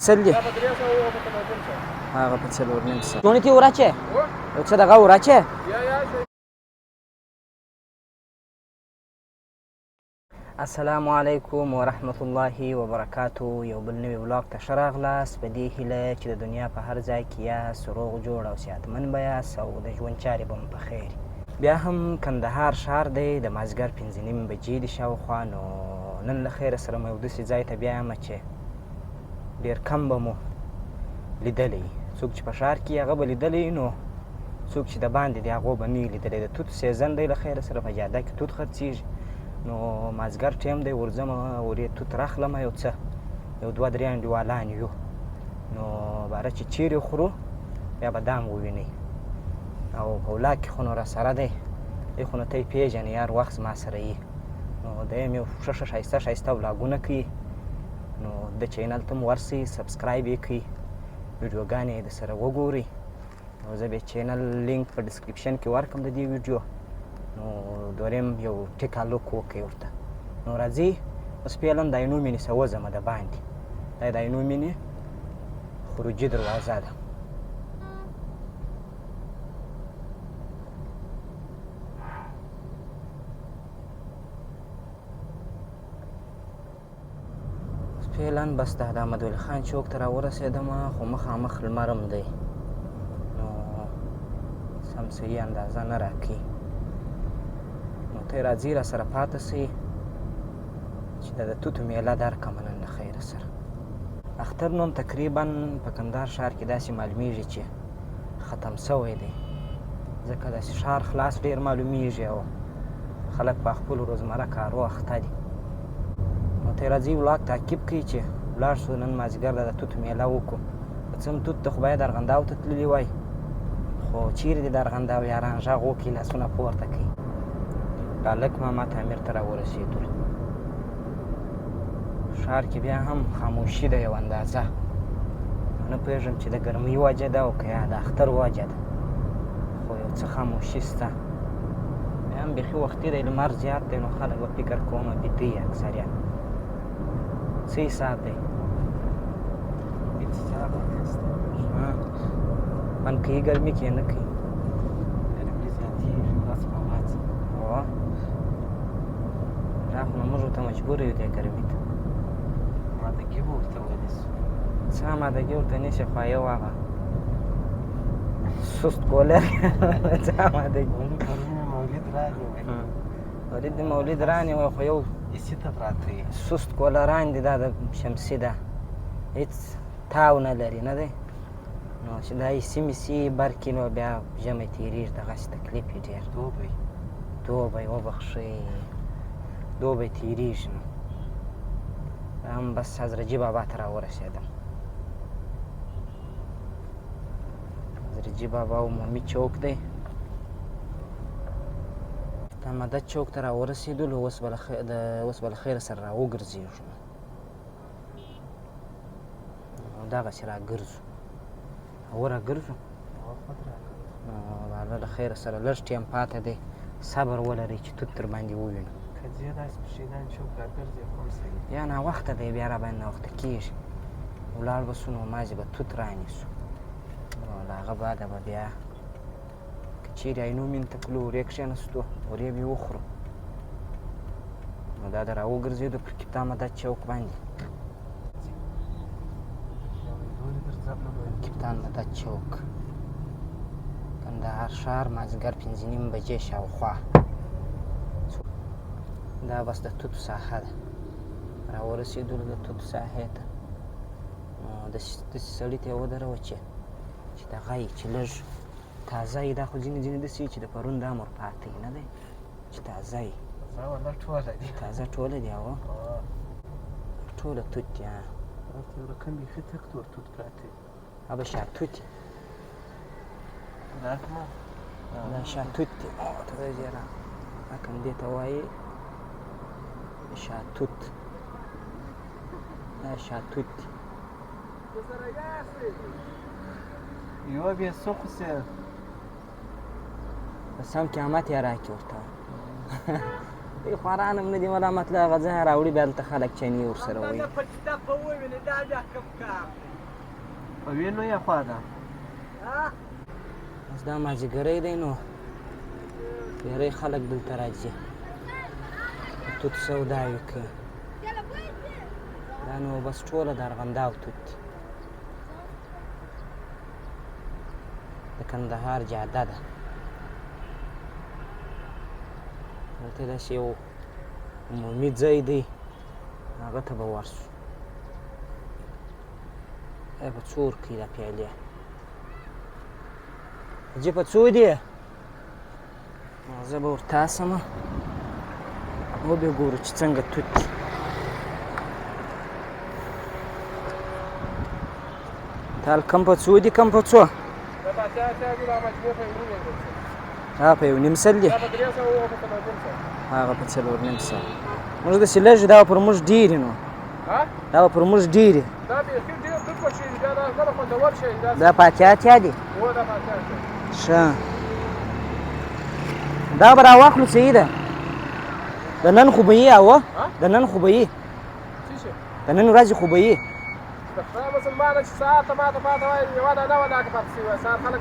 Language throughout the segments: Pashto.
سل دي هغه په 4.5 ساعت دونه تی وراچه او څه دغه وراچه السلام علیکم ورحمت الله وبرکاتو. یو بل نوی ولاګ ته ښه راغلاست په دې هیله چې د دنیا په هر ځای کې یاست روغ جوړ او صحتمند به یاست او د ژوند چارې به مو په خیر. بیا هم کندهار ښار دی، د مازدیګر 5:30 بجې دي شاوخوا. نو نن له خیره سره مو یو داسې ځای ته بیا یم چې ډېر کم به مو لیدلی. څوک چې په ښار کې هغه به لیدلی، نو څوک چې د باندې دی هغو به نه یې لیدلی. د توت سیزن دی له خیره سره په جاده کې توت خرڅېږي. نو مازدیګر ټایم دی، ورځمه ورې توت راخلمه یو څه، یو 2-3 انډیوالان یو. نو باره چې چیرې خورو بیا به دام ووینئ. او په ولاګ کې خو نو راسره دی، دی خو نو ته یې پېژنې، هر وخت زما سره یي. نو دی هم یو ښه ښایسته ښایسته ولاګونه کوي. نو د چینل ته م ورسئ، سبسکرایب یې کړئ، ویډیوګانې یې درسره وګورئ. نو زه بیا چینل لینک په ډسکرپشن کې ورکړم د دې ویډیو. نو دوریم یو ټیکه لوک وکړئ ورته. نو راځئ اوس فعلا د عینو مینې څه وځمه د باندې. دا د عینو مینې خروجي دروازه ده. فعلا بس د احمد ولي خان چوک ته راورسېدم، خو مخامخ لمر هم دی. نو سم صحیح اندازه نه راکوي. نو ته راځئ راسره پاته سئ چې د توتو میله درکړمه نن له خیره سره. اختر نوم تقریبا په کندهار ښار کې داسې معلومیږي چې ختم سوی دی، ځکه داسې ښار خلاص ډېر معلومیږي او خلک په خپلو روزمره کارو اخته دي. نو ته راځئ ولاګ تعقیب کړئ چې ولاړ شو نن مازدیګر د توتو میله وکړو. که څه هم توت ته خو باید ارغنداو ته تللي وای، خو چیرې دي د ارغنداو یاران؟ غږ وکړئ، لاسونه پورته کړئ. ډالک ماما تعمیر ته راورسېدلو. ښار کې بیا هم خاموشي ده یو اندازه. نه پوهېږم چې د ګرمۍ وجه ده او که یا د اختر وجه ده، خو یو څه خاموشي شته. بیا هم بیخي وختي دی، لمر زیات دی، نو خلک به فکر کومه بیده یي اکثریت. څه حساب دی؟ خوند کوي ګرمي کې نه کوي؟ دا خو نو موږ ورته مجبور یو دې ګرمي ته. امادګي به ورته ونیسو. څه امادګي ورته نیسي؟ خو یو هغه سست کولر څه امادګي؟ ولید د مولید رانیوی، خو یو ایسي ته پراته وي. سست کولران دي، دا د شمسي ده، هېڅ تاو نه لري نه دی. نو چې دا ایسي میسي برکي نو بیا ژمی تېرېږي، دغسې تکلیف یې ډېر. دوبی وبخښئ، دوبی تېرېږي. نو دا هم بس حضرتجي بابا ته راورسېدم. حضرتجي بابا عمومي چوک دی، د مدد چوک ته راورسېدلو. اوس به له خیره سره راوګرځېږو، نو دغسې راګرځو او راګرځو. نو له خیره سره لږ ټایم پاته دی، صبر ولرئ چې توت در باندې ووینو. که ځې داسې په شیدان چوک راګرځې خو هم صحیح. یا ناوخته دی، بیا راباندې ناوخته کېږي. ولاړ به سو، نو مازې به توت رانیسو. نو له هغه بعده به بیا که چیرې عینو مینې ته تلو، ورې کښېنستو، ورې به یې وخورو. نو دا د راوګرځېدو پر کپتان مدد چوک باندې، کپتان مدد چوک، کندهار ښار، مازدیګر 5:30 بجې شاوخوا. دا بس د توتو ساحه ده. راورسېدلو د توتو ساحې ته. نو داسې سړي ته یې ودروه چې دغه یي، چې لږ تازه یي. دا خو ځینې داسې چې د پرون د امر پاته یي نه دی، چې تازه یي. تازه ټوله دي هغه ټوله توت دي. رقم بیخي تک تور توت پراته وي. هغه شاتوت دي، دا شاتوت دي. ته وایې یاره رقم دې ته وایي شاتوت، دا شاتوت دي. یوه بیا څه خو سې په سم قیامت یې راکړي ورته. دی خواران هم نه دي ملامت، له هغه ځایه راوړي بیا دلته خلک چیني ورسره وایي. په وینو یا خوا ده اوس دا مازدیګری دی نو ډېری خلک دلته راځي د توت سوداوې کوي دا نو بس ټوله د ارغنداو توت دي د کندهار جاده ده دلته داسې یو عمومي ځای دی هغه ته به ورسو ای په څو ورکوي دا پیالې حاجي په څو دي زه به ورتاسمه وبې ګورو چې څنګه توت دي تال کم په څو دي کم په څو هغه په 1.5 سل دي هغه په 4.5 سل موږ داسې لږ دا پر موږ ډېرې نو دا پر موږ ډېرې دا په اتیا دي ښه دا به راواخلو صحیح ده د نن خو به یې اوه د نن خو به یې د نن ورځې خو به یې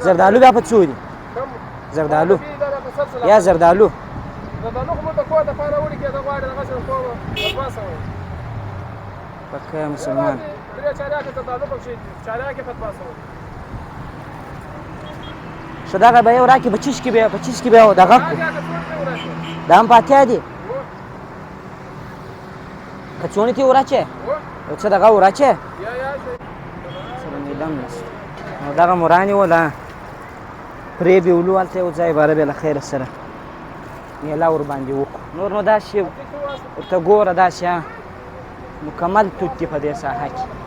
زردالو بیا په څو دي زردالو یا زردالو پکه مسلمان ښه دغه به یې راکړي 25 کې به 25 کې به دغه کړو دا هم په اتیا دي کڅوڼې ته یې وراچې یو څه دغه وراچې سره میدم نشته نو دغه مرانې وله پرې بیولو هلته یو ځای باره بیا له خیره سره میله ورباندې وکړو نور نو داسې ورته ګوره داسې مکمل توت دي په دې ساحه کې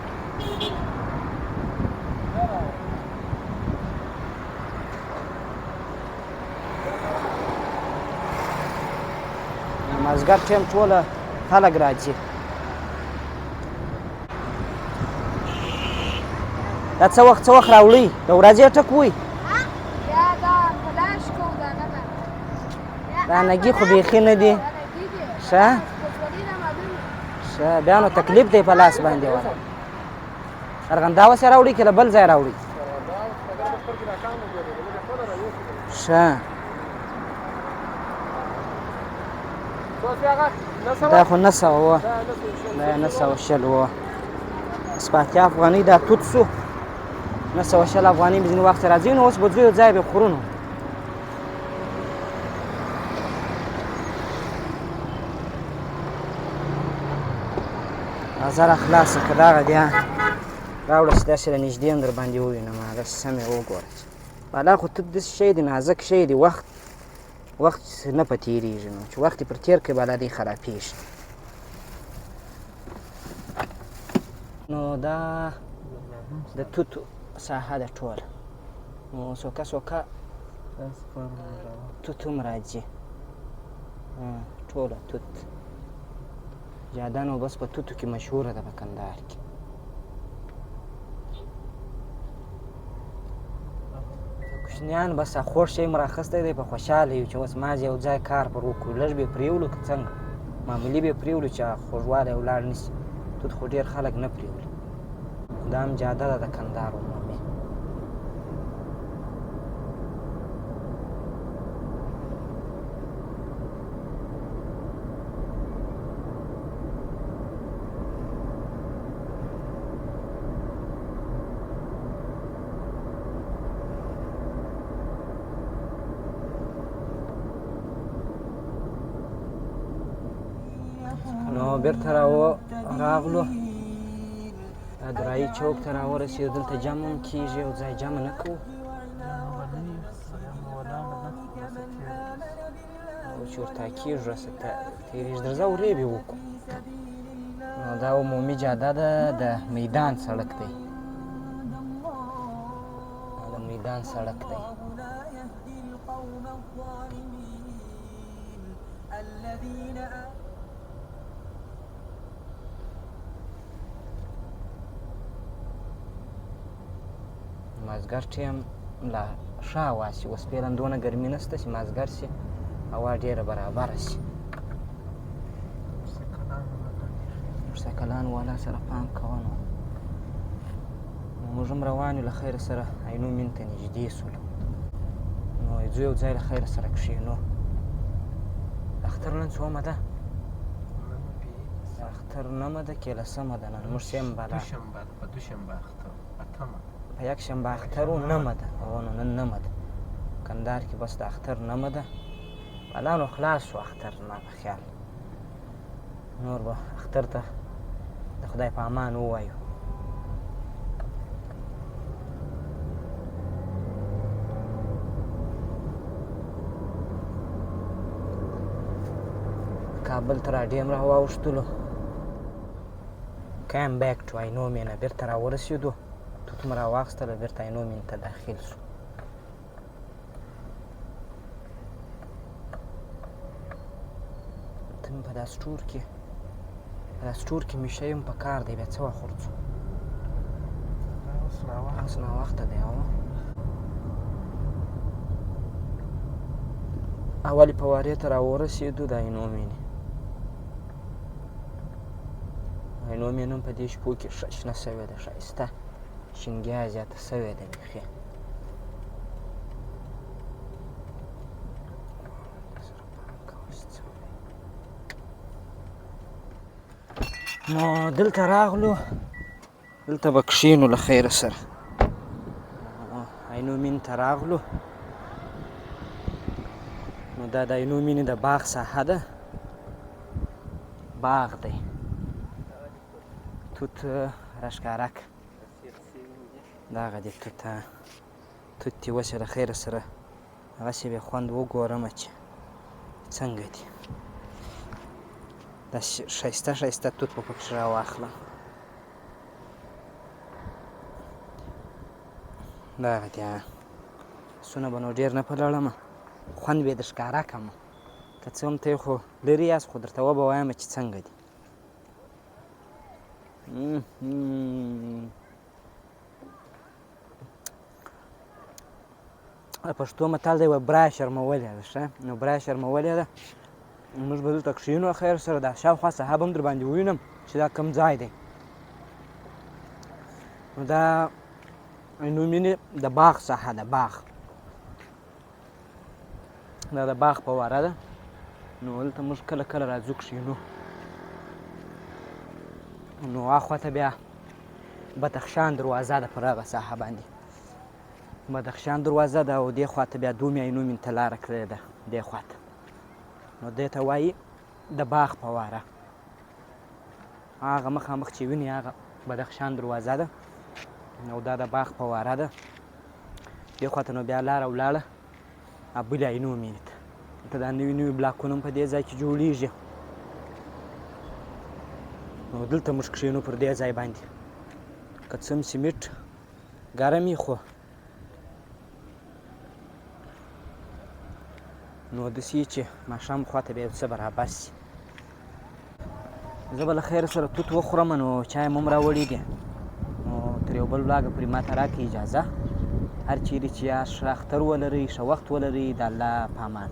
مازدیګر ټایم ټوله خلک راځي دا څه وخت راوړئ د ورځې ټکوئ دا نګي خو بیخي نه دي ښه ښه بیا نو تکلیف دی په لاس باندې وره ارغنداوسې راوړئ که له بل ځای راوړئ ښه دا خو 900 وه دا 910 وه بس په اتیا افغانۍ دا توت سو 910 افغانۍ مې ځینې وخت راځي نو اوس به ځو یو ځای به خورو نو بازار خلاصه که دغه دی راوړه چې داسې له نږدې هم در باندې ووینم داسې سمې وګوره بالا خو توت داسې شی دی نازک شی دی وخت نه په تېرېږي نو چې وخت یې پر تېر کړي بالا دی خرابېږي نو دا د توتو ساحه ده ټوله نو څوکه توت هم راځي ټوله توت جاده نو بس په توتو کې مشهوره ده په کندهار کې کوچنیان بس خوږ شی مو راخیستی دی په خوشحاله یو چې اوس مازې یو ځای کار پر وکړو لږ به یې پرېولو که څنګه معمولي به یې پرېولو چې خوږوالی ولاړ نه شي توت خو ډېر خلک نه پرېولي دا هم جاده ده د کندهار عمومي نو بیرته راغلو درایي چوک ته راورسېدو دلته جمع هم کېږي یو ځای جمع نه کوو او چې ورته کېږو راسه تېرېږي درځه ورېبې وکړو نو دا عمومي جاده ده د میدان سړک دی د میدان سړک دی مازدیګر ټایم لا ښه هوا شي اوس فعلا دونه ګرمي نشته چې مازدیګر شي هوا ډېره برابره شي موټرسایکلان والا سره پام کوه نو موږ هم روان یو له خیره سره عینو مین ته نږدې سولو نو ځو یو ځای له خیره سره کښېنو د اختر نن څومه ده د اختر نمه ده که لسمه ده نن موږ شنبه ده په دوشنبه اختر اتمه په یکشنبه اختر و نمه ده هو نو نن نمه ده کندهار کې بس د اختر نمه ده بلا نو خلاص شو اختر زما په خیال نور به اختر ته د خدای په امان ووایو کابل ته راډیم راواوښتلو کیم بیک ټو عینو مینه بېرته راورسېدو توت مو راواخیستله بېرته عینو مین ته داخل شو ته مې په دا سټور کې میشه یم په کار دی بیا څه وخت ورځو اوس ناوخته دی اولې پوارې ته راورسېدو د عینو مینې عینو مین هم په دې شپو کې ښه شنه سوې ده ښایسته شینګیا زیاته سوې ده بیخي نو دلته راغلو دلته به کښېنو له خیره سره عینو مین ته راغلو نو دا د عینو مینې د باغ ساحه ده باغ دی توت راښکاره که دغه دی توت دې وسې له خیره سره هغسې به خوند وګورمه چې څنګه دي دا ښایسته ښایسته توت به پکښې راواخلم دغه دی سونه به نو ډېر نه په لړمه خوند به یې د ښکاره کړمه که څه هم ته خو لرې یاست خو درته وبه وایم چې څنګه دي د پښتو متل دی برایه شرمولې ده ښه نو برایه شرمولې ده موږ به دلته کښېنو خیر سره دا شاوخوا صحاب هم در باندې ووینم چې دا کوم ځای دی نو دا عینو مینې د باغ ساحه ده باغ دا د باغ په واره ده نو دلته موږ کله کله راځو کښېنو نو هاخوا ته بیا بدخشان دروازه ده پر هغه ساحه باندې بدخشان دروازه ده او دې خوا ته بیا دومې عینو مین ته لاره کړې ده دې خوا ته نو دې ته وایي د باغ په واره هغه مخامخ چې ویني هغه بدخشان دروازه ده او دا د باغ په واره ده دې خوا ته نو بیا لاره ولاړه بلې عینو مینې ته دلته دا نوي نوي بلاکونه هم په دې ځای کې جوړېږي نو دلته موږ کښېنو پر دې ځای باندې که څه هم سیمټ ګرم وي خو نو داسې یي چې ماښام خوا ته بیا یو څه برابر شي زه به له خیره سره توت وخورم نو چای مو هم راوړي دي نو تر یو بل ولاګه پورې ما ته راکړئ اجازه هر چیرې چې یاست ښه اختر ولرئ ښه وخت ولرئ د الله په امان